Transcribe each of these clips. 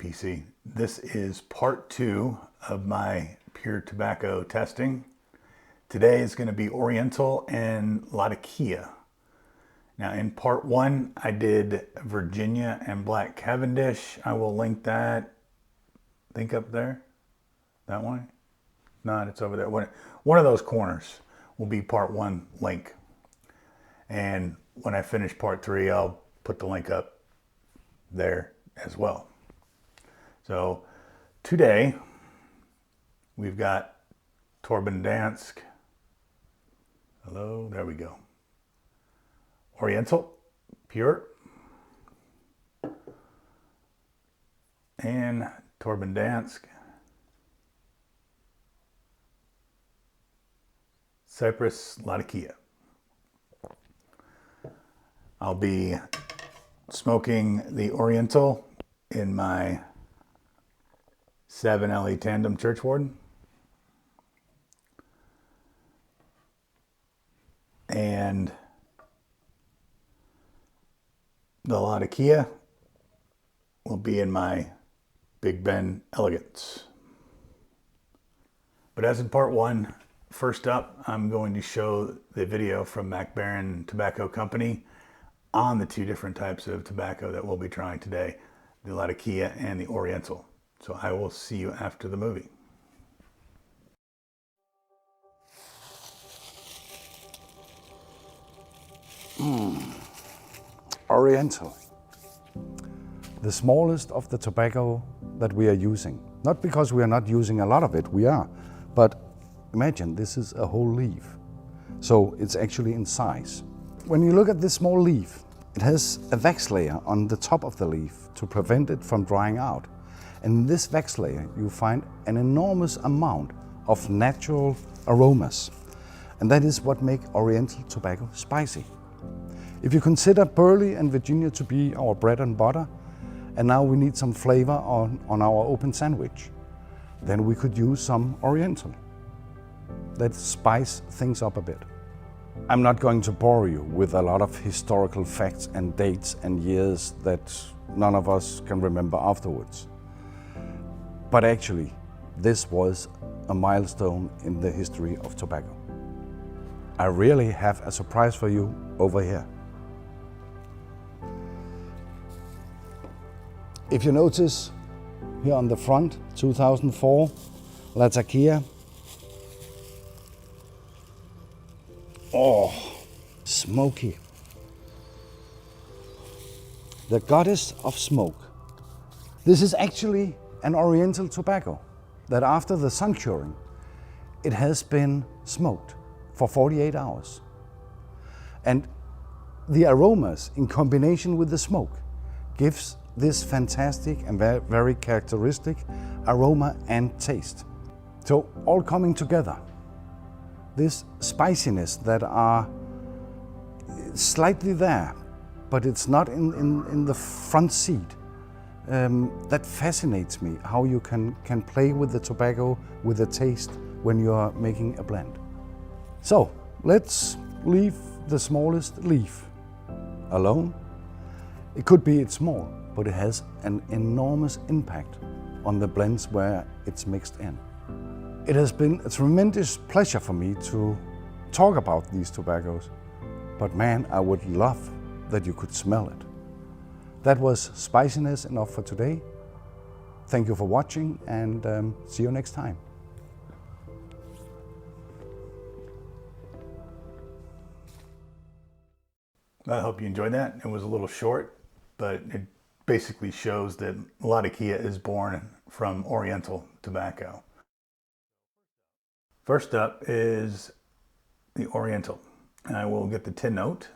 PC. This is part 2 of my Pure Tobacco testing. Today is going to be Oriental and Latakia. Now in part 1 I did Virginia and Black Cavendish. I will link that, I think up there, that one? No, it's over there. One of those corners will be part 1 link. And when I finish part 3, I'll put the link up there as well. So today we've got Torbendansk. Hello, there we go. Oriental, Pure, and Torbendansk, Cyprus, Latakia. I'll be smoking the Oriental in my 7 LE Tandem Churchwarden. And the Latakia will be in my Big Ben Elegance. But as in part 1, first up, I'm going to show the video from Baren Tobacco Company on the 2 different types of tobacco that we'll be trying today, the Latakia and the Oriental. So I will see you after the movie. Oriental. The smallest of the tobacco that we are using. Not because we are not using a lot of it, we are. But imagine this is a whole leaf. So it's actually in size. When you look at this small leaf, it has a wax layer on the top of the leaf to prevent it from drying out. And in this wax layer, you find an enormous amount of natural aromas. And that is what makes Oriental tobacco spicy. If you consider Burley and Virginia to be our bread and butter, and now we need some flavor on our open sandwich, then we could use some Oriental. Let's spice things up a bit. I'm not going to bore you with a lot of historical facts and dates and years that none of us can remember afterwards. But actually, this was a milestone in the history of tobacco. I really have a surprise for you over here. If you notice here on the front, 2004, Latakia. Oh, smoky. The goddess of smoke. This is actually an Oriental tobacco that after the sun curing, it has been smoked for 48 hours. And the aromas in combination with the smoke gives this fantastic and very characteristic aroma and taste. So all coming together, this spiciness that are slightly there, but it's not in the front seat. That fascinates me, how you can play with the tobacco, with the taste when you are making a blend. So let's leave the smallest leaf alone. It could be it's small, but it has an enormous impact on the blends where it's mixed in. It has been a tremendous pleasure for me to talk about these tobaccos, but man, I would love that you could smell it. That was spiciness enough for today. Thank you for watching, and see you next time. I hope you enjoyed that. It was a little short, but it basically shows that Latakia is born from Oriental tobacco. First up is the Oriental. And I will get the tin note.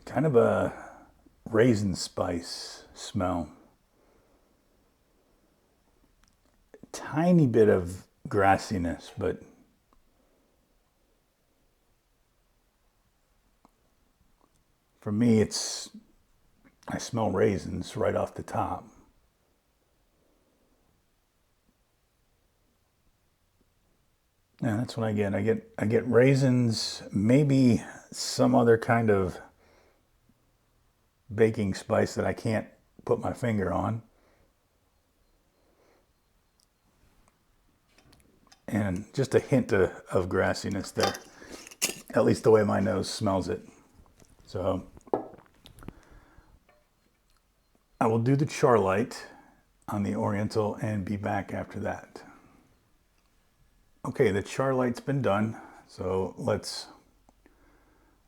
Kind of a raisin spice smell. Tiny bit of grassiness, but For me, I smell raisins right off the top. Yeah, that's what I get. I get raisins, maybe some other kind of baking spice that I can't put my finger on. And just a hint of grassiness there, at least the way my nose smells it. So I will do the char light on the Oriental and be back after that. Okay, the char light's been done, so let's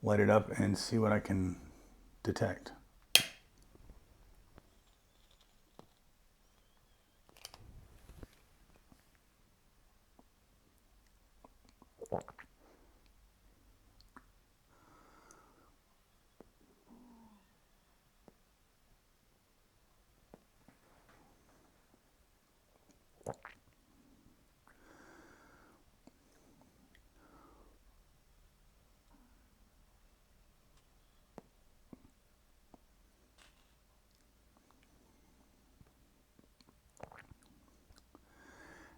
light it up and see what I can detect.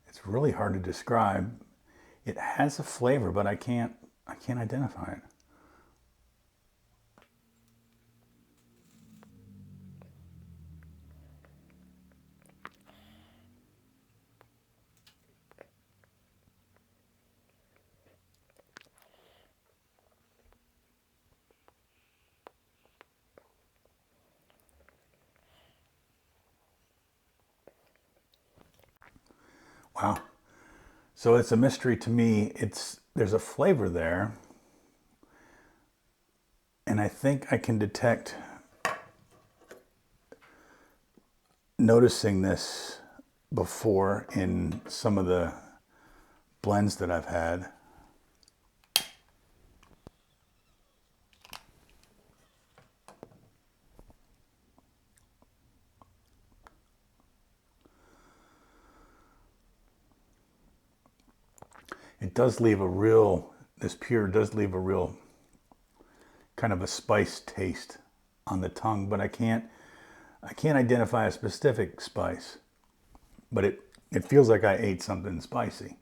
It's really hard to describe. It has a flavor, but I can't identify it. Wow. So it's a mystery to me. There's a flavor there, and I think I can detect noticing this before in some of the blends that I've had. It does leave this Pure does leave a real kind of a spice taste on the tongue, but I can't identify a specific spice. But it feels like I ate something spicy.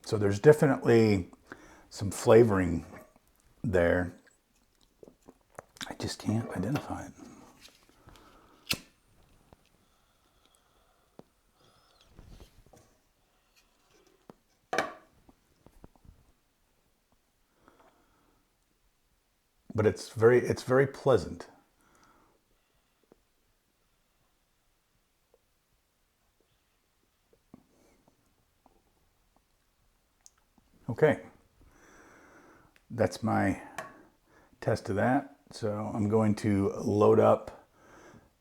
So there's definitely some flavoring there. I just can't identify it. But it's very pleasant. Okay. That's my test of that. So I'm going to load up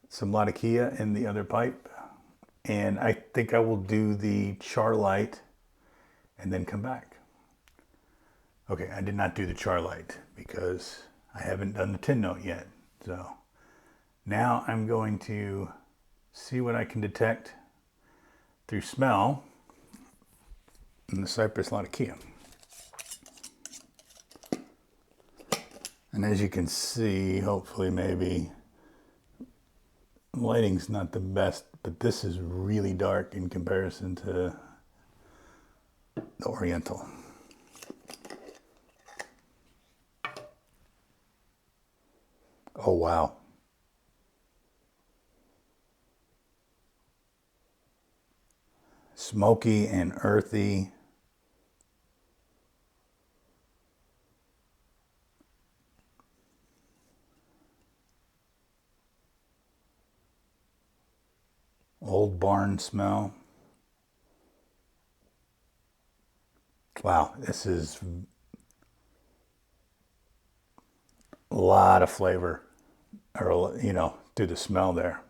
some Latakia in the other pipe, and I think I will do the char light and then come back. Okay, I did not do the char light because I haven't done the tin note yet. So now I'm going to see what I can detect through smell in the Cypress Latakia. And as you can see, hopefully maybe, lighting's not the best, but this is really dark in comparison to the Oriental. Oh, wow. Smoky and earthy. Old barn smell. Wow, this is a lot of flavor, or, through the smell there.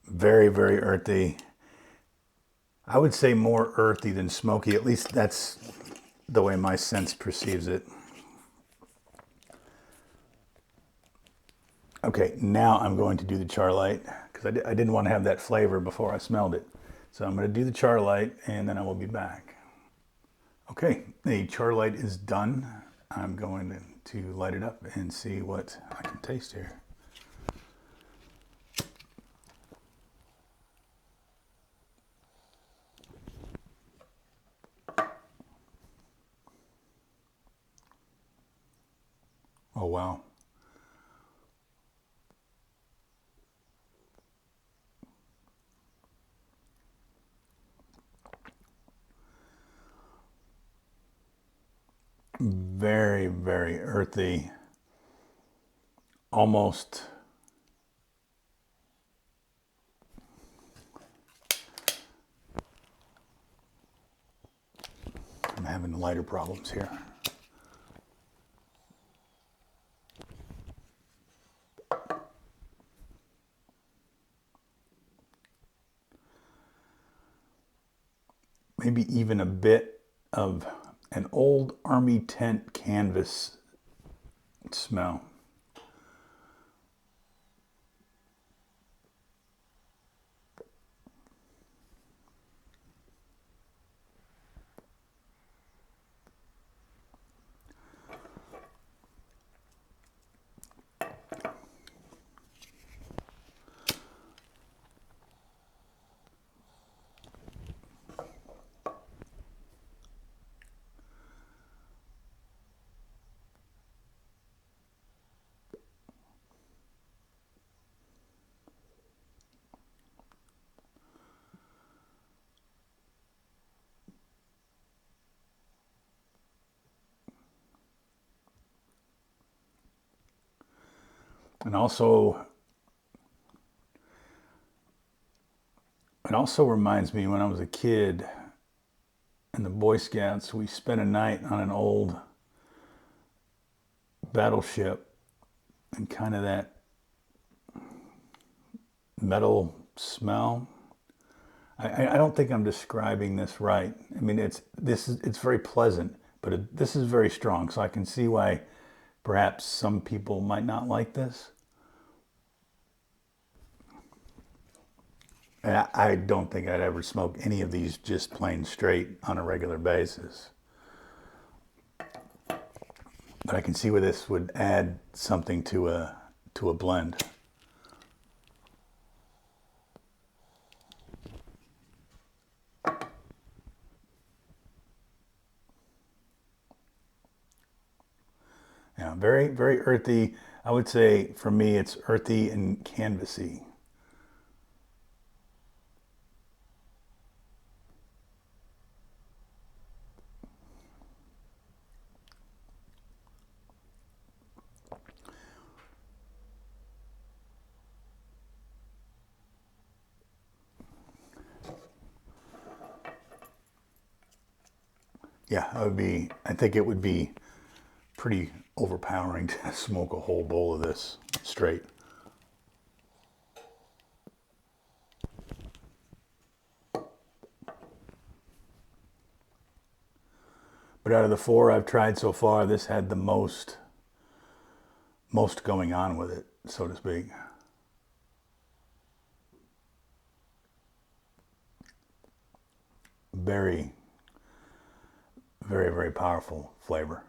Very, very earthy. I would say more earthy than smoky. At least that's the way my sense perceives it. Okay, now I'm going to do the char light because I didn't want to have that flavor before I smelled it. So I'm going to do the char light and then I will be back. Okay, the char light is done. I'm going to light it up and see what I can taste here. Oh, wow. Very, very earthy. Almost. I'm having lighter problems here. Maybe even a bit of an old army tent canvas smell. And also, it also reminds me when I was a kid in the Boy Scouts, we spent a night on an old battleship and kind of that metal smell. I don't think I'm describing this right. I mean, it's very pleasant, but this is very strong. So I can see why perhaps some people might not like this. And I don't think I'd ever smoke any of these just plain straight on a regular basis. But I can see where this would add something to a blend. Yeah, very, very earthy. I would say for me it's earthy and canvasy. Yeah, I think it would be pretty overpowering to smoke a whole bowl of this straight. But out of the 4 I've tried so far, this had the most going on with it, so to speak. Very, very, very powerful flavor.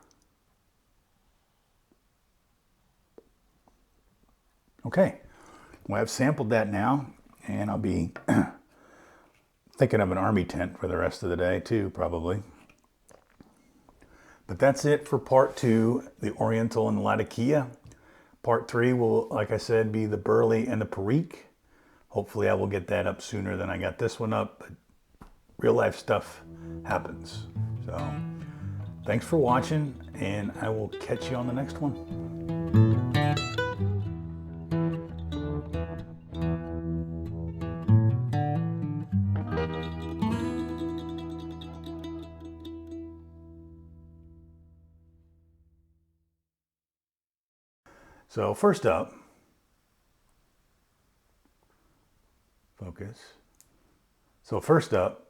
Okay, well, I've sampled that now, and I'll be thinking of an army tent for the rest of the day too, probably. But that's it for part 2, the Oriental and Latakia. Part 3 will, like I said, be the Burley and the Perique. Hopefully I will get that up sooner than I got this one up, but real life stuff happens. So thanks for watching, and I will catch you on the next one. So first up, focus. So first up,